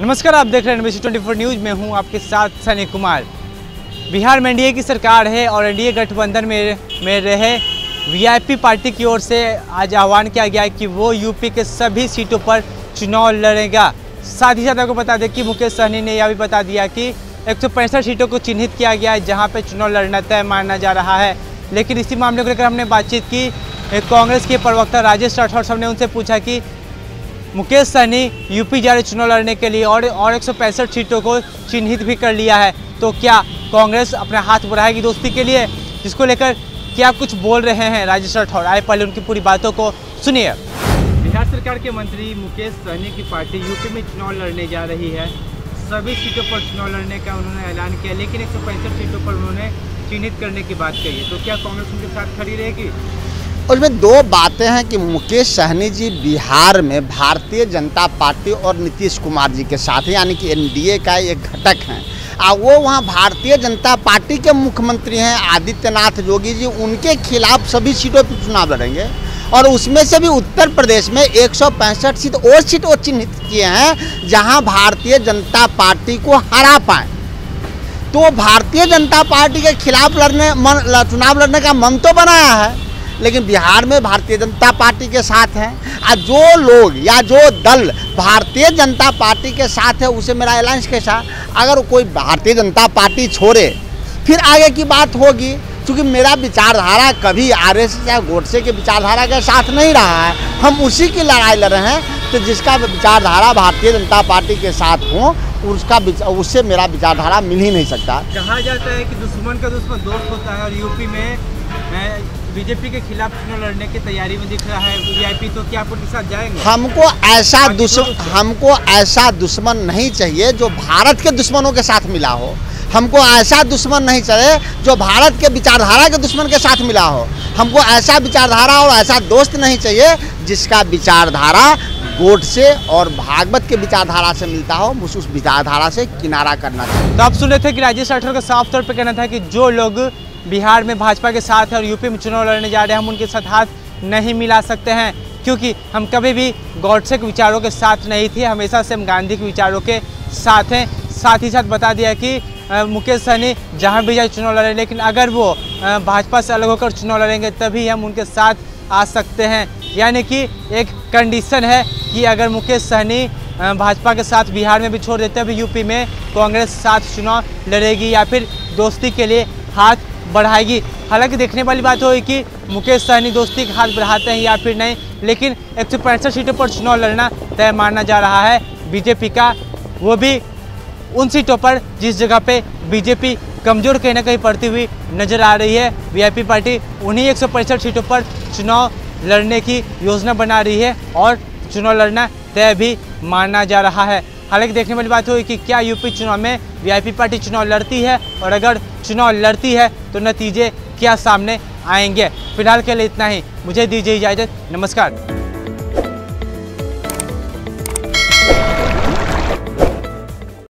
नमस्कार, आप देख रहे हैं NBC 24 न्यूज़ में हूं आपके साथ सनी कुमार। बिहार में एनडीए की सरकार है और एनडीए गठबंधन में रहे वीआईपी पार्टी की ओर से आज आह्वान किया गया है कि वो यूपी के सभी सीटों पर चुनाव लड़ेगा। साथ ही साथ आपको बता दें कि मुकेश सहनी ने यह भी बता दिया कि 165 सीटों को चिन्हित किया गया है जहाँ पर चुनाव लड़ना तय माना जा रहा है। लेकिन इसी मामले को लेकर हमने बातचीत की कांग्रेस के प्रवक्ता राजेश राठौर साहब ने उनसे पूछा कि मुकेश सहनी यूपी जा रहे चुनाव लड़ने के लिए और 165 सीटों को चिन्हित भी कर लिया है, तो क्या कांग्रेस अपना हाथ बढ़ाएगी दोस्ती के लिए, जिसको लेकर क्या कुछ बोल रहे हैं राजेश राठौर। आए पहले उनकी पूरी बातों को सुनिए। बिहार सरकार के मंत्री मुकेश सहनी की पार्टी यूपी में चुनाव लड़ने जा रही है। सभी सीटों पर चुनाव लड़ने का उन्होंने ऐलान किया, लेकिन 165 सीटों पर उन्होंने चिन्हित करने की बात कही है। तो क्या कांग्रेस उनके साथ खड़ी रहेगी? उसमें दो बातें हैं कि मुकेश सहनी जी बिहार में भारतीय जनता पार्टी और नीतीश कुमार जी के साथ हैं, यानी कि एनडीए का एक घटक हैं। वो वहाँ भारतीय जनता पार्टी के मुख्यमंत्री हैं आदित्यनाथ योगी जी, उनके खिलाफ सभी सीटों पर चुनाव लड़ेंगे और उसमें से भी उत्तर प्रदेश में 165 सीट और सीट वो चिन्हित किए हैं जहाँ भारतीय जनता पार्टी को हरा पाएँ। तो भारतीय जनता पार्टी के खिलाफ चुनाव लड़ने का मन तो बनाया है, लेकिन बिहार में भारतीय जनता पार्टी के साथ हैं। और जो लोग या जो दल भारतीय जनता पार्टी के साथ है उसे मेरा एलायंस कैसा, अगर कोई भारतीय जनता पार्टी छोड़े फिर आगे की बात होगी। क्योंकि मेरा विचारधारा कभी आरएसएस या गोडसे के विचारधारा के साथ नहीं रहा है, हम उसी की लड़ाई लड़ रहे हैं। तो जिसका विचारधारा भारतीय जनता पार्टी के साथ हो उससे मेरा विचारधारा मिल ही नहीं सकता। कहा जाता है कि दुश्मन का दुश्मन दोस्त होता है और यूपी में बीजेपी के खिलाफ चुनाव लड़ने की तैयारी में दिख रहा है वीआईपी, तो क्या आप उनके साथ जाएंगे? हमको ऐसा दुश्मन नहीं चाहिए जो भारत के दुश्मनों के साथ मिला हो। हमको ऐसा दुश्मन नहीं चाहिए जो भारत के विचारधारा के दुश्मन के साथ मिला हो। हमको ऐसा विचारधारा और ऐसा दोस्त नहीं चाहिए जिसका विचारधारा गोडसे और भागवत के विचारधारा से मिलता हो, उस विचारधारा से किनारा करना चाहिए। तो आप सुन रहे थे कि राजेश राठौर का साफ तौर पर कहना था कि जो लोग बिहार में भाजपा के साथ है और यूपी में चुनाव लड़ने जा रहे हैं, हम उनके साथ हाथ नहीं मिला सकते हैं, क्योंकि हम कभी भी गॉडसे के विचारों के साथ नहीं थे, हमेशा से हम गांधी के विचारों के साथ हैं। साथ ही साथ बता दिया कि मुकेश सहनी जहां भी जाए चुनाव लड़े, लेकिन अगर वो भाजपा से अलग होकर चुनाव लड़ेंगे तभी हम उनके साथ आ सकते हैं। यानी कि एक कंडीशन है कि अगर मुकेश सहनी भाजपा के साथ बिहार में भी छोड़ देते हैं, अभी यूपी में कांग्रेस साथ चुनाव लड़ेगी या फिर दोस्ती के लिए हाथ बढ़ाएगी। हालांकि देखने वाली बात होगी कि मुकेश सहनी दोस्ती का हाथ बढ़ाते हैं या फिर नहीं, लेकिन 165 सीटों पर चुनाव लड़ना तय माना जा रहा है बीजेपी का, वो भी उन सीटों पर जिस जगह पे बीजेपी कमज़ोर कहीं ना कहीं पड़ती हुई नजर आ रही है। वीआईपी पार्टी उन्हीं 165 सीटों पर चुनाव लड़ने की योजना बना रही है और चुनाव लड़ना तय भी माना जा रहा है। हालांकि देखने वाली बात होगी कि क्या यूपी चुनाव में वीआईपी पार्टी चुनाव लड़ती है और अगर चुनाव लड़ती है तो नतीजे क्या सामने आएंगे। फिलहाल के लिए इतना ही, मुझे दीजिए इजाज़त, नमस्कार।